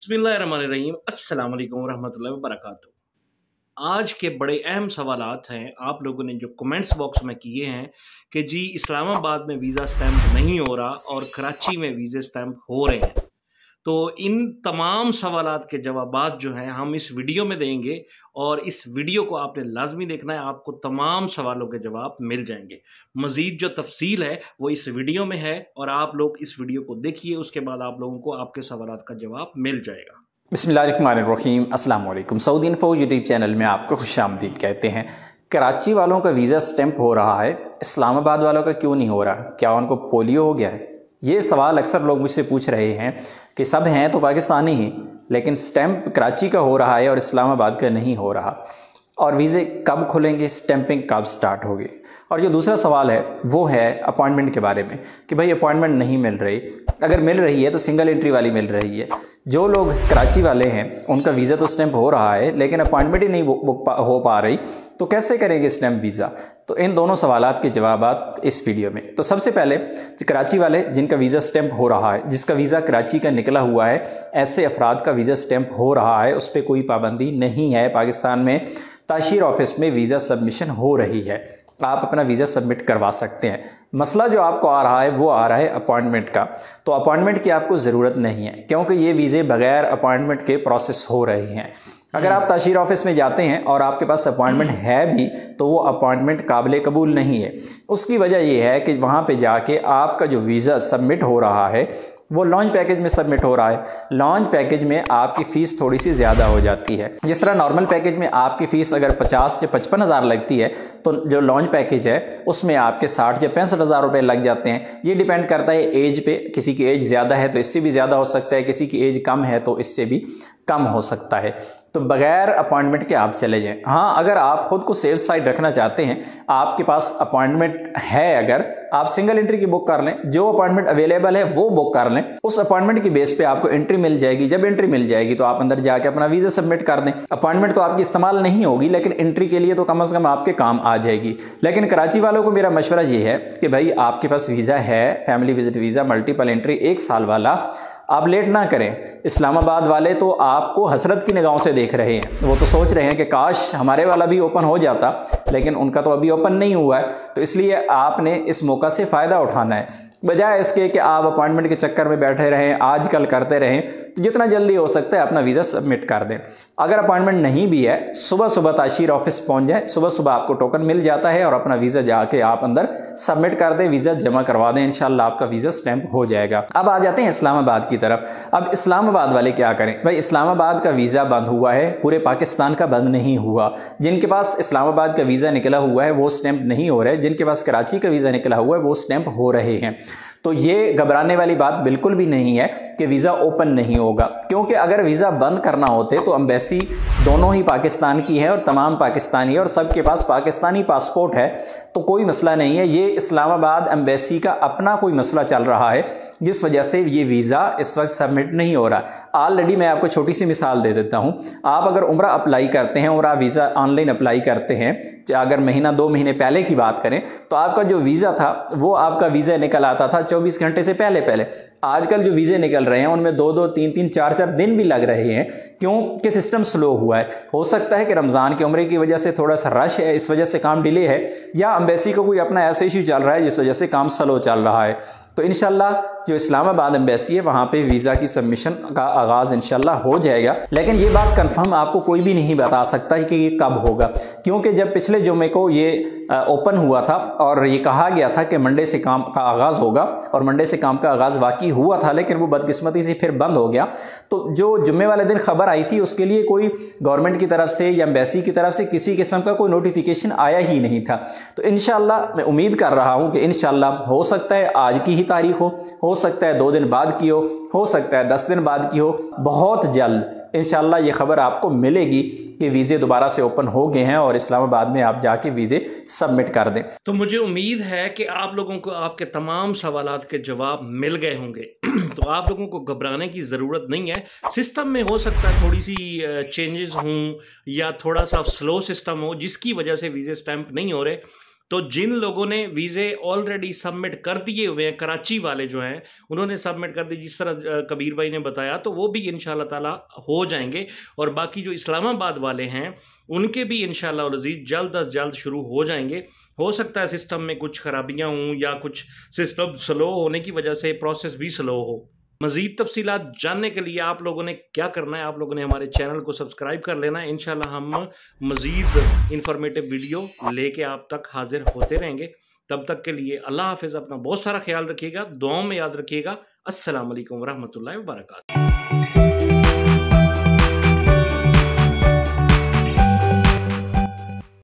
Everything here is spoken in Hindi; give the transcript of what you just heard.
बिस्मिल्लाहिर्रहमानिर्रहीम अस्सलाम वालेकुम रहमतुल्लाहि व बरकातुहू। आज के बड़े अहम सवालात हैं आप लोगों ने जो कमेंट्स बॉक्स में किए हैं कि जी इस्लामाबाद में वीज़ा स्टैम्प नहीं हो रहा और कराची में वीज़े स्टैम्प हो रहे हैं। तो इन तमाम सवालात के जवाबात जो हैं हम इस वीडियो में देंगे और इस वीडियो को आपने लाजमी देखना है, आपको तमाम सवालों के जवाब मिल जाएंगे। मज़ीद जो तफसील है वो इस वीडियो में है और आप लोग इस वीडियो को देखिए, उसके बाद आप लोगों को आपके सवालात का जवाब मिल जाएगा। बिस्मिल्लाहिर्रहमानिर्रहीम अस्सलाम वालेकुम। सऊदी इन्फो यूट्यूब चैनल में आपको खुशामदीद कहते हैं। कराची वालों का वीज़ा स्टैंप हो रहा है, इस्लामाबाद वालों का क्यों नहीं हो रहा? क्या उनको पोलियो हो गया है? ये सवाल अक्सर लोग मुझसे पूछ रहे हैं कि सब हैं तो पाकिस्तानी ही, लेकिन स्टैंप कराची का हो रहा है और इस्लामाबाद का नहीं हो रहा। और वीज़े कब खुलेंगे, स्टैंपिंग कब स्टार्ट होगी? और जो दूसरा सवाल है वो है अपॉइंटमेंट के बारे में कि भाई अपॉइंटमेंट नहीं मिल रही, अगर मिल रही है तो सिंगल एंट्री वाली मिल रही है। जो लोग कराची वाले हैं उनका वीज़ा तो स्टैंप हो रहा है लेकिन अपॉइंटमेंट ही नहीं हो पा रही, तो कैसे करेंगे स्टैंप वीज़ा? तो इन दोनों सवालात के जवाब इस वीडियो में। तो सबसे पहले कराची वाले जिनका वीज़ा स्टैंप हो रहा है, जिसका वीज़ा कराची का निकला हुआ है, ऐसे अफराद का वीज़ा स्टैंप हो रहा है, उस पर कोई पाबंदी नहीं है। पाकिस्तान में ताशीर ऑफिस में वीज़ा सबमिशन हो रही है, आप अपना वीज़ा सबमिट करवा सकते हैं। मसला जो आपको आ रहा है वो आ रहा है अपॉइंटमेंट का। तो अपॉइंटमेंट की आपको ज़रूरत नहीं है क्योंकि ये वीज़े बगैर अपॉइंटमेंट के प्रोसेस हो रहे हैं। अगर आप ताशीर ऑफिस में जाते हैं और आपके पास अपॉइंटमेंट है भी तो वो अपॉइंटमेंट काबिल कबूल नहीं है। उसकी वजह ये है कि वहाँ पे जाके आपका जो वीज़ा सबमिट हो रहा है वो लॉन्च पैकेज में सबमिट हो रहा है। लॉन्च पैकेज में आपकी फ़ीस थोड़ी सी ज़्यादा हो जाती है। जिस तरह नॉर्मल पैकेज में आपकी फ़ीस अगर 50 या 55 हज़ार लगती है तो जो लॉन्च पैकेज है उसमें आपके 60 या 65 हज़ार रुपये लग जाते हैं। ये डिपेंड करता है एज पे, किसी की एज ज़्यादा है तो इससे भी ज़्यादा हो सकता है, किसी की एज कम है तो इससे भी कम हो सकता है। तो बगैर अपॉइंटमेंट के आप चले जाएं। हाँ, अगर आप खुद को सेफ साइड रखना चाहते हैं, आपके पास अपॉइंटमेंट है, अगर आप सिंगल एंट्री की बुक कर लें, जो अपॉइंटमेंट अवेलेबल है वो बुक कर लें, उस अपॉइंटमेंट की बेस पे आपको एंट्री मिल जाएगी। जब एंट्री मिल जाएगी तो आप अंदर जाके अपना वीज़ा सबमिट कर दें। अपॉइंटमेंट तो आपकी इस्तेमाल नहीं होगी लेकिन एंट्री के लिए तो कम से कम आपके काम आ जाएगी। लेकिन कराची वालों को मेरा मशवरा ये है कि भाई आपके पास वीज़ा है, family visit visa multiple entry 1 साल वाला, आप लेट ना करें। इस्लामाबाद वाले तो आपको हसरत की निगाहों से देख रहे हैं, वो तो सोच रहे हैं कि काश हमारे वाला भी ओपन हो जाता, लेकिन उनका तो अभी ओपन नहीं हुआ है। तो इसलिए आपने इस मौका से फ़ायदा उठाना है, बजाय इसके कि आप अपॉइंटमेंट के चक्कर में बैठे रहें, आजकल करते रहें। तो जितना जल्दी हो सकता है अपना वीज़ा सबमिट कर दें। अगर अपॉइंटमेंट नहीं भी है, सुबह सुबह ताशीर ऑफिस पहुंच जाए, सुबह सुबह आपको टोकन मिल जाता है और अपना वीज़ा जाके आप अंदर सबमिट कर दें, वीज़ा जमा करवा दें, इंशाल्लाह आपका वीज़ा स्टैंप हो जाएगा। अब आ जाते हैं इस्लामाबाद की तरफ। अब इस्लामाबाद वाले क्या करें? भाई इस्लामाबाद का वीज़ा बंद हुआ है, पूरे पाकिस्तान का बंद नहीं हुआ। जिनके पास इस्लामाबाद का वीज़ा निकला हुआ है वो स्टैंप नहीं हो रहा है, जिनके पास कराची का वीज़ा निकला हुआ है वो स्टैंप हो रहे हैं। तो ये घबराने वाली बात बिल्कुल भी नहीं है कि वीज़ा ओपन नहीं होगा, क्योंकि अगर वीज़ा बंद करना होते तो एम्बेसी दोनों ही पाकिस्तान की है और तमाम पाकिस्तानी है और सबके पास पाकिस्तानी पासपोर्ट है, तो कोई मसला नहीं है। ये इस्लामाबाद एम्बेसी का अपना कोई मसला चल रहा है जिस वजह से ये वीज़ा इस वक्त सबमिट नहीं हो रहा। ऑलरेडी मैं आपको छोटी सी मिसाल दे देता हूँ। आप अगर उम्रा अप्लाई करते हैं, उम्रा वीज़ा ऑनलाइन अप्लाई करते हैं, अगर महीना 2 महीने पहले की बात करें तो आपका जो वीज़ा था वो आपका वीज़ा निकल आता था 24 घंटे से पहले। आजकल जो वीज़े निकल रहे हैं उनमें 2-2, 3-3, 4-4 दिन भी लग रहे हैं। क्यों? कि सिस्टम स्लो हुआ है। हो सकता है कि रमज़ान के उम्रे की वजह से थोड़ा सा रश है, इस वजह से काम डिले है, या एम्बेसी का कोई अपना ऐसा इशू चल रहा है जिस वजह से काम स्लो चल रहा है। तो इंशाल्लाह जो इस्लामाबाद एम्बेसी है वहाँ पे वीज़ा की सबमिशन का आगाज़ इंशाल्लाह हो जाएगा। लेकिन ये बात कंफर्म आपको कोई भी नहीं बता सकता कि ये कब होगा, क्योंकि जब पिछले जुमे को ये ओपन हुआ था और ये कहा गया था कि मंडे से काम का आगाज़ होगा और मंडे से काम का आगाज़ वाकई हुआ था, लेकिन वो बदकिस्मती से फिर बंद हो गया। तो जो जुम्मे वाले दिन खबर आई थी उसके लिए कोई गवर्नमेंट की तरफ से या एम्बेसी की तरफ से किसी किस्म का कोई नोटिफिकेशन आया ही नहीं था। तो इंशाल्लाह मैं उम्मीद कर रहा हूँ कि इंशाल्लाह हो सकता है आज की ही तारीख हो सकता है 2 दिन बाद की हो सकता है 10 दिन बाद की हो। बहुत जल्द इंशाल्लाह ये खबर आपको मिलेगी कि वीज़े दोबारा से ओपन हो गए हैं और इस्लामाबाद में आप जाके वीज़े सबमिट कर दें। तो मुझे उम्मीद है कि आप लोगों को आपके तमाम सवालात के जवाब मिल गए होंगे। तो आप लोगों को घबराने की ज़रूरत नहीं है। सिस्टम में हो सकता है थोड़ी सी चेंजेस हों या थोड़ा सा स्लो सिस्टम हो जिसकी वजह से वीज़े स्टैंप नहीं हो रहे। तो जिन लोगों ने वीज़े ऑलरेडी सबमिट कर दिए हुए हैं, कराची वाले जो हैं उन्होंने सबमिट कर दिए जिस तरह कबीर भाई ने बताया, तो वो भी इंशाल्लाह ताला हो जाएंगे। और बाकी जो इस्लामाबाद वाले हैं उनके भी इंशाल्लाह अज़ीज़ जल्द अज जल्द शुरू हो जाएंगे। हो सकता है सिस्टम में कुछ खराबियाँ हों या कुछ सिस्टम स्लो होने की वजह से प्रोसेस भी स्लो हो। मज़ीद तफसीलात जानने के लिए आप लोगों ने क्या करना है, आप लोगों ने हमारे चैनल को सब्सक्राइब कर लेना है। इंशाल्लाह हम मज़ीद इंफॉर्मेटिव वीडियो लेके आप तक हाजिर होते रहेंगे। तब तक के लिए अल्लाह हाफिज़, अपना बहुत सारा ख्याल रखिएगा, दुआओं में याद रखिएगा। अस्सलाम वालेकुम वरहमतुल्लाहि वबरकातुहू।